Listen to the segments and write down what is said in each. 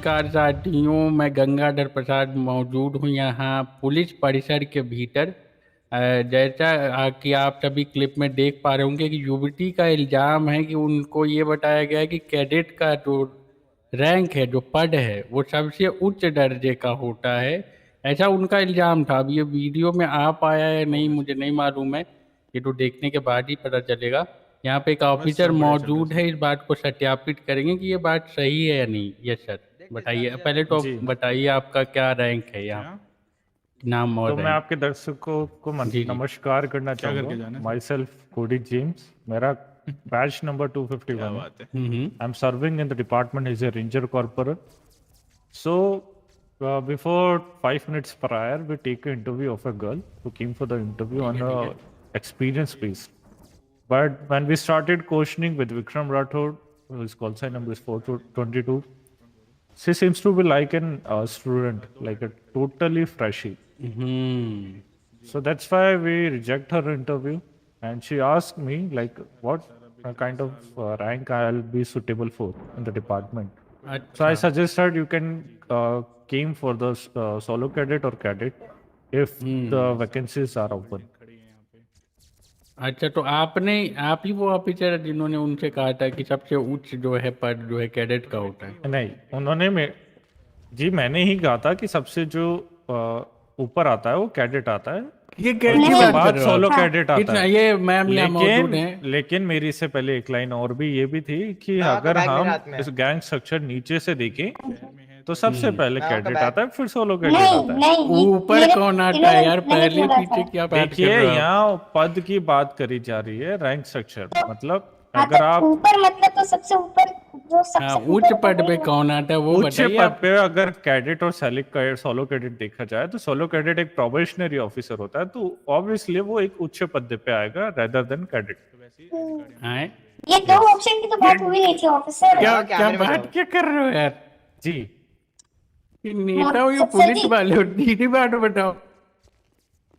नमस्कार साथियों, मैं गंगाधर प्रसाद मौजूद हूँ यहाँ पुलिस परिसर के भीतर। जैसा कि आप सभी क्लिप में देख पा रहे होंगे कि युवती का इल्ज़ाम है कि उनको ये बताया गया है कि कैडेट का जो रैंक है, जो पद है, वो सबसे उच्च दर्जे का होता है। ऐसा उनका इल्ज़ाम था। अब ये वीडियो में आ पाया है नहीं मुझे नहीं मालूम है, ये तो देखने के बाद ही पता चलेगा। यहाँ पे एक बस ऑफिसर सब बढ़िया चल रहा है मौजूद है, इस बात को सत्यापित करेंगे कि ये बात सही है या नहीं। यस सर, बताइए। पहले तो जी। बताइए आपका क्या रैंक है यहाँ, क्या नाम और तो मैं रैंक। आपके दर्शकों को जी जी। नमस्कार करना क्या करके चाहूँगा। जाना है माई सेल्फ कोडी जेम्स, मेरा बैच नंबर 251 क्या है। बात है। I am serving in the department as a ranger corporal. So, before 5 minutes prior, we take an interview of a girl who came for the interview on a experience base. But when we started questioning with Vikram Rathod, whose call sign number is 422, she seems to be like an student, like a totally freshie. Hmm. So that's why we reject her interview. And she asked me, like, what kind of rank I'll be suitable for in the department. So I अच्छा। suggested you can came for the solo cadet or cadet if the vacancies are open. अच्छा, तो आप ही वो officer है जिन्होंने उनसे कहा था कि सबसे उच्च जो है पद जो है कैडेट का होता है। नहीं, उन्होंने जी मैंने ही कहा था कि सबसे जो ऊपर आता है वो कैडेट आता है, ये और कैसी उसके बात कर बाद रहे हो सोलो आप? कैडेट आता कितना है। ये मैम यहाँ मौजूद हैं। लेकिन मेरी इससे पहले एक लाइन और भी ये भी थी कि अगर हम इस गैंग स्ट्रक्चर नीचे से देखें तो सबसे पहले कैडेट आता है, फिर सोलो कैडेट आता है। नहीं, ऊपर कौन आता है यार? पहले पीछे क्या बात कर देखिए, रहे हो आप? यहाँ पद की बात करी जा रही है, रैंक स्ट्रक्चर मतलब हाँ, अगर तो आप ऊपर मतलब तो सबसे ऊपर जो हाँ, सबसे उच्च ऊपर पद पे वही कौन आता है वो उच्च बताइए पद आप। पे अगर कैडेट और सोलो कैडेट देखा जाए तो सोलो कैडेट एक प्रोबेशनरी ऑफिसर होता है, तो ऑब्वियसली वो एक उच्च पद पे आएगा रेदर देन कैडेट। हैं? ये दो ऑप्शन की तो बात हुई नहीं थी ऑफिसर। क्या क्या बात क्या कर रहे हो यार? जी, ये नेता हो या सर पुलिस जी, वाले हो? सीधी बात बताओ।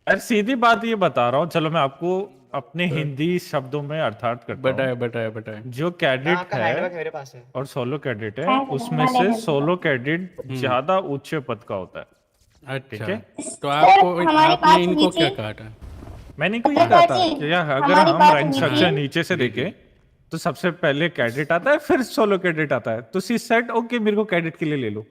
अरे सीधी बात ये बता रहा हूँ, चलो मैं आपको अपने हिंदी शब्दों में अर्थात करता हूँ। बताए बताए बताए। जो कैडेट है मेरे पास है। और सोलो कैडेट है, हाँ, उसमें हाँ, से ले सोलो कैडेट ज्यादा उच्च पद का होता है। ठीक अच्छा, है, तो सर हमारी आपने बात इनको हुई क्या थी। कहा था? मैंने इनको ये कहा पत्रकार था जी, कि यार अगर हमारी हम बात रैंक हुई स्ट्रक्चर थी। नीचे से देखें तो सबसे पहले कैडेट आता है, फिर सोलो कैडेट आता है। तो सी सेड ओके, मेरे को कैडेट के लिए ले लो।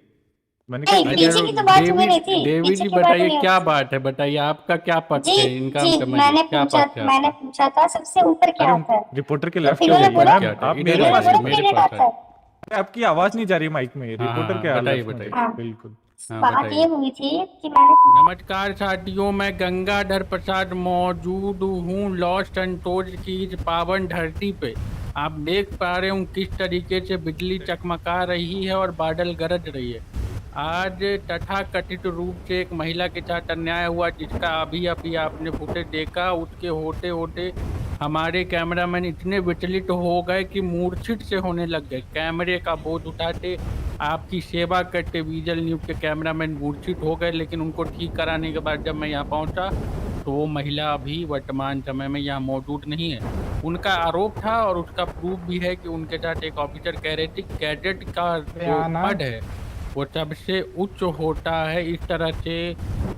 मैंने नहीं, कहा पीछे की तो बात हुई नहीं थी। देवी पीछे जी की बात बताइए हुई क्या नहीं। बात है, बताइए आपका क्या पक्ष जी है, इनका हम जी, समझिए क्या पक्ष है मैंने आपका? पूछा था सबसे ऊपर क्या अरे आता है, रिपोर्टर के तो लेफ्ट सबसे हो इन्होंने जाइए ऊपर बोला, क्या मैम, था? आप इधर मेरे आ इन्होंने पास जाइए, बोला आइए। मेरे कैडेट पास आता आइए। है। आपकी आवाज नहीं जा रही माइक में, हाँ हाँ रिपोर्टर हाँ, के बताइए लेफ्ट में हो बताइए। जाइए। हाँ, बिल्कुल। हाँ बात बताइए। ये हुई थी कि मैंने नमस्कार साथियों, मैं गंगाधर प्रसाद मौजूद हूँ लॉस संतोष की इस पावन धरती पे। आप देख पा रहे हूँ किस तरीके से बिजली चकमका रही है और बादल गरज रही है। आज तथाकथित रूप से एक महिला के साथ अन्याय हुआ, जिसका अभी अभी आपने फुटेज देखा। उसके होते होते हमारे कैमरामैन इतने विचलित हो गए कि मूर्छित से होने लग गए। कैमरे का बोझ उठाते, आपकी सेवा करते विजल न्यूज़ के कैमरामैन मूर्छित हो गए, लेकिन उनको ठीक कराने के बाद जब मैं यहाँ पहुँचा तो वो महिला अभी वर्तमान समय में यहाँ मौजूद नहीं है। उनका आरोप था और उसका प्रूफ भी है कि उनके साथ एक ऑफिसर कह रहे थे कैडेट का जो पद है वो सबसे उच्च होता है। इस तरह से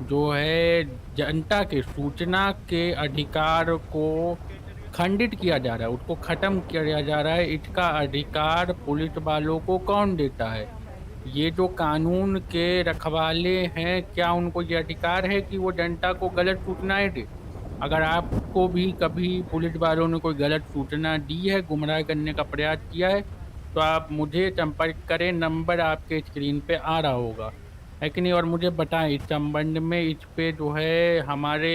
जो है जनता के सूचना के अधिकार को खंडित किया जा रहा है, उसको खत्म किया जा रहा है। इसका अधिकार पुलिस वालों को कौन देता है? ये जो कानून के रखवाले हैं, क्या उनको ये अधिकार है कि वो जनता को गलत सूचनाएं दे? अगर आपको भी कभी पुलिस वालों ने कोई गलत सूचना दी है, गुमराह करने का प्रयास किया है, तो आप मुझे संपर्क करें, नंबर आपके स्क्रीन पे आ रहा होगा, है कि नहीं? और मुझे बताएं इस संबंध में, इस पे जो है हमारे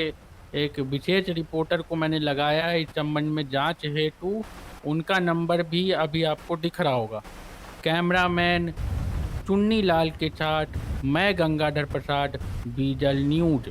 एक विशेष रिपोर्टर को मैंने लगाया है इस संबंध में जांच हेतु। उनका नंबर भी अभी आपको दिख रहा होगा। कैमरामैन चुन्नी लाल के साथ मैं गंगाधर प्रसाद, विजल न्यूज।